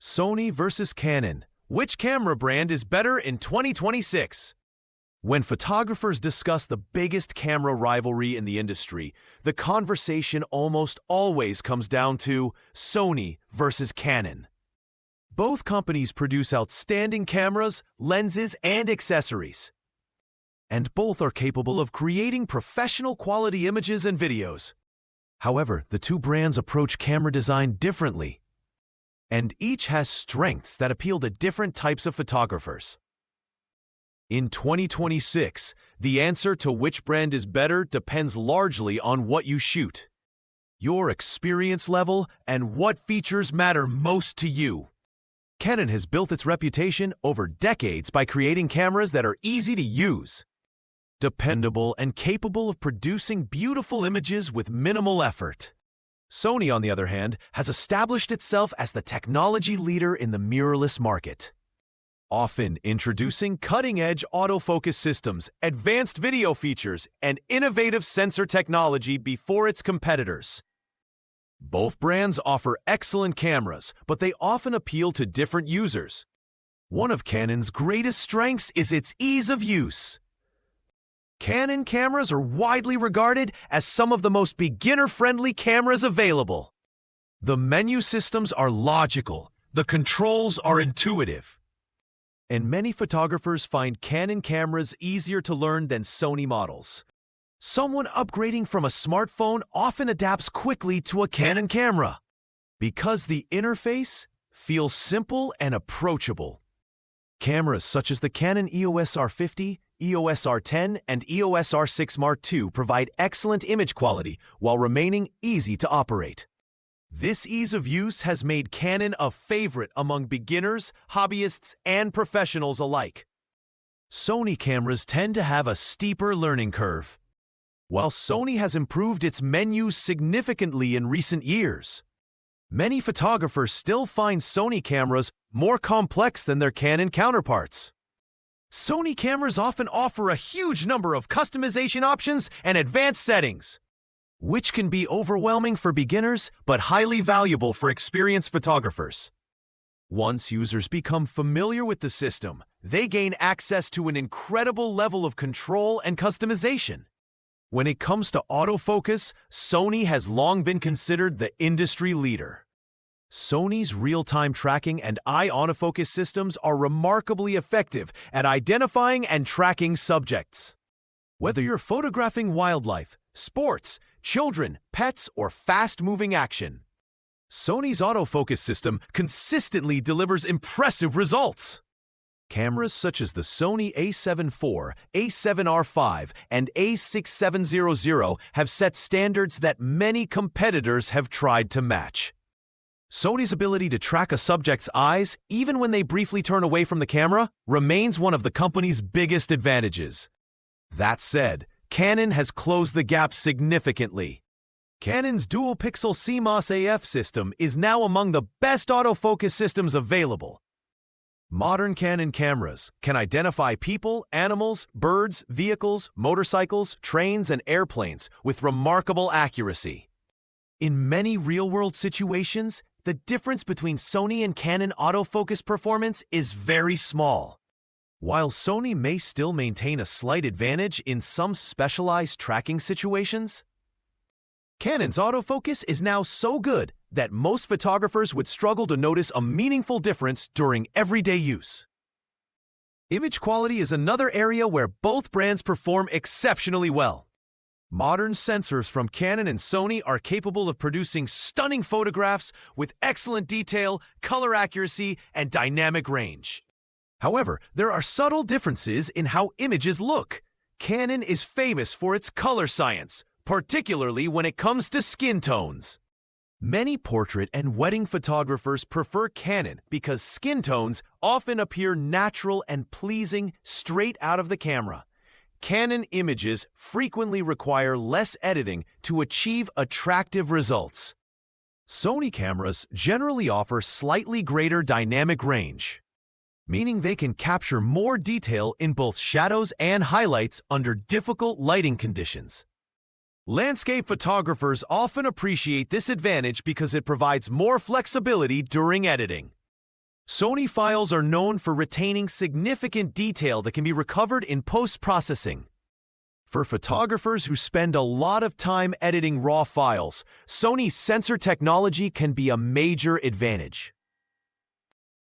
Sony versus Canon. Which camera brand is better in 2026? When photographers discuss the biggest camera rivalry in the industry, the conversation almost always comes down to Sony versus Canon. Both companies produce outstanding cameras, lenses, and accessories. And both are capable of creating professional quality images and videos. However, the two brands approach camera design differently, and each has strengths that appeal to different types of photographers. In 2026, the answer to which brand is better depends largely on what you shoot, your experience level, and what features matter most to you. Canon has built its reputation over decades by creating cameras that are easy to use, dependable, and capable of producing beautiful images with minimal effort. Sony, on the other hand, has established itself as the technology leader in the mirrorless market, often introducing cutting-edge autofocus systems, advanced video features, and innovative sensor technology before its competitors. Both brands offer excellent cameras, but they often appeal to different users. One of Canon's greatest strengths is its ease of use. Canon cameras are widely regarded as some of the most beginner-friendly cameras available. The menu systems are logical, the controls are intuitive, and many photographers find Canon cameras easier to learn than Sony models. Someone upgrading from a smartphone often adapts quickly to a Canon camera because the interface feels simple and approachable. Cameras such as the Canon EOS R50, EOS R10, and EOS R6 Mark II provide excellent image quality while remaining easy to operate. This ease of use has made Canon a favorite among beginners, hobbyists, and professionals alike. Sony cameras tend to have a steeper learning curve. While Sony has improved its menus significantly in recent years, many photographers still find Sony cameras more complex than their Canon counterparts. Sony cameras often offer a huge number of customization options and advanced settings, which can be overwhelming for beginners but highly valuable for experienced photographers. Once users become familiar with the system, they gain access to an incredible level of control and customization. When it comes to autofocus, Sony has long been considered the industry leader. Sony's real-time tracking and eye autofocus systems are remarkably effective at identifying and tracking subjects. Whether you're photographing wildlife, sports, children, pets, or fast-moving action, Sony's autofocus system consistently delivers impressive results. Cameras such as the Sony a7 IV, a7R5, and a6700 have set standards that many competitors have tried to match. Sony's ability to track a subject's eyes, even when they briefly turn away from the camera, remains one of the company's biggest advantages. That said, Canon has closed the gap significantly. Canon's dual-pixel CMOS AF system is now among the best autofocus systems available. Modern Canon cameras can identify people, animals, birds, vehicles, motorcycles, trains, and airplanes with remarkable accuracy. In many real-world situations, the difference between Sony and Canon autofocus performance is very small. While Sony may still maintain a slight advantage in some specialized tracking situations, Canon's autofocus is now so good that most photographers would struggle to notice a meaningful difference during everyday use. Image quality is another area where both brands perform exceptionally well. Modern sensors from Canon and Sony are capable of producing stunning photographs with excellent detail, color accuracy, and dynamic range. However, there are subtle differences in how images look. Canon is famous for its color science, particularly when it comes to skin tones. Many portrait and wedding photographers prefer Canon because skin tones often appear natural and pleasing straight out of the camera. Canon images frequently require less editing to achieve attractive results. Sony cameras generally offer slightly greater dynamic range, meaning they can capture more detail in both shadows and highlights under difficult lighting conditions. Landscape photographers often appreciate this advantage because it provides more flexibility during editing. Sony files are known for retaining significant detail that can be recovered in post-processing. For photographers who spend a lot of time editing raw files, Sony's sensor technology can be a major advantage.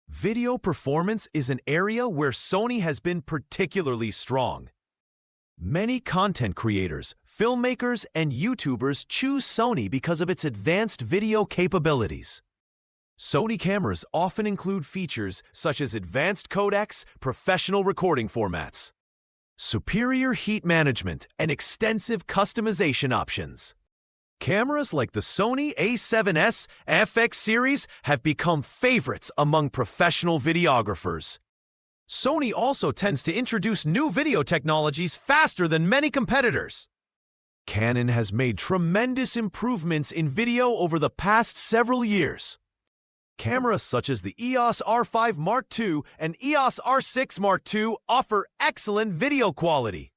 Video performance is an area where Sony has been particularly strong. Many content creators, filmmakers, and YouTubers choose Sony because of its advanced video capabilities. Sony cameras often include features such as advanced codecs, professional recording formats, superior heat management, and extensive customization options. Cameras like the Sony A7S FX series have become favorites among professional videographers. Sony also tends to introduce new video technologies faster than many competitors. Canon has made tremendous improvements in video over the past several years. Cameras such as the EOS R5 Mark II and EOS R6 Mark II offer excellent video quality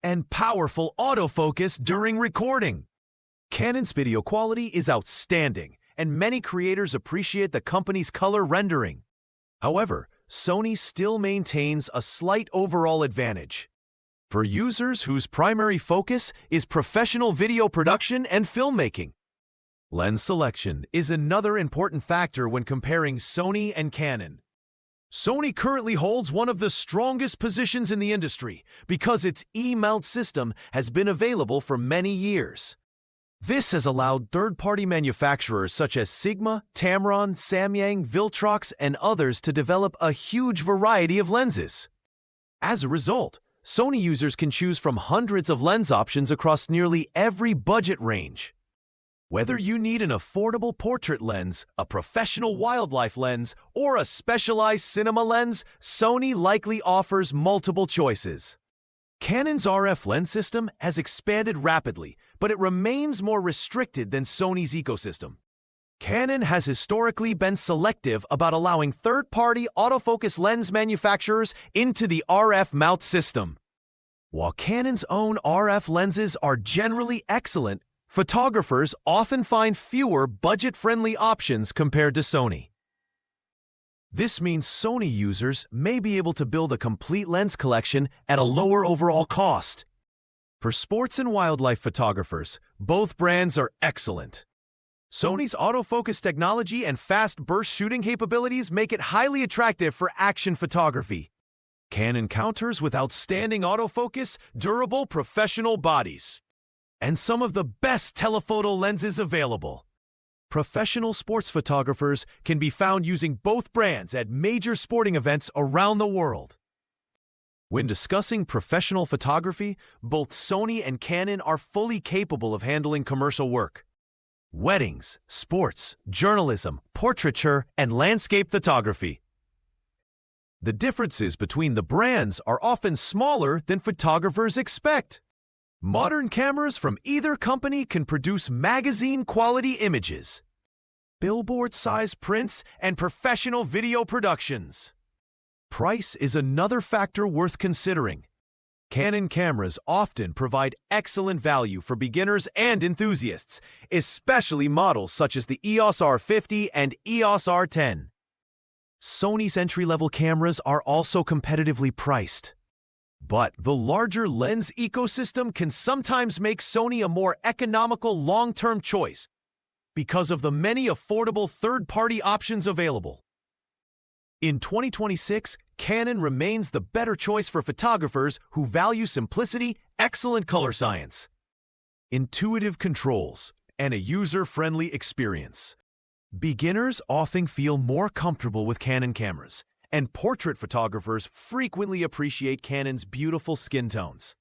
and powerful autofocus during recording. Canon's video quality is outstanding, and many creators appreciate the company's color rendering. However, Sony still maintains a slight overall advantage. For users whose primary focus is professional video production and filmmaking, lens selection is another important factor when comparing Sony and Canon. Sony currently holds one of the strongest positions in the industry because its E-mount system has been available for many years. This has allowed third-party manufacturers such as Sigma, Tamron, Samyang, Viltrox, and others to develop a huge variety of lenses. As a result, Sony users can choose from hundreds of lens options across nearly every budget range. Whether you need an affordable portrait lens, a professional wildlife lens, or a specialized cinema lens, Sony likely offers multiple choices. Canon's RF lens system has expanded rapidly, but it remains more restricted than Sony's ecosystem. Canon has historically been selective about allowing third-party autofocus lens manufacturers into the RF mount system. While Canon's own RF lenses are generally excellent, photographers often find fewer budget-friendly options compared to Sony. This means Sony users may be able to build a complete lens collection at a lower overall cost. For sports and wildlife photographers, both brands are excellent. Sony's autofocus technology and fast burst shooting capabilities make it highly attractive for action photography. Canon counters with outstanding autofocus, durable professional bodies, and some of the best telephoto lenses available. Professional sports photographers can be found using both brands at major sporting events around the world. When discussing professional photography, both Sony and Canon are fully capable of handling commercial work. Weddings, sports, journalism, portraiture, and landscape photography. The differences between the brands are often smaller than photographers expect. Modern cameras from either company can produce magazine-quality images, billboard-sized prints, and professional video productions. Price is another factor worth considering. Canon cameras often provide excellent value for beginners and enthusiasts, especially models such as the EOS R50 and EOS R10. Sony's entry-level cameras are also competitively priced. But the larger lens ecosystem can sometimes make Sony a more economical long-term choice because of the many affordable third-party options available. In 2026, Canon remains the better choice for photographers who value simplicity, excellent color science, intuitive controls, and a user-friendly experience. Beginners often feel more comfortable with Canon cameras, and portrait photographers frequently appreciate Canon's beautiful skin tones.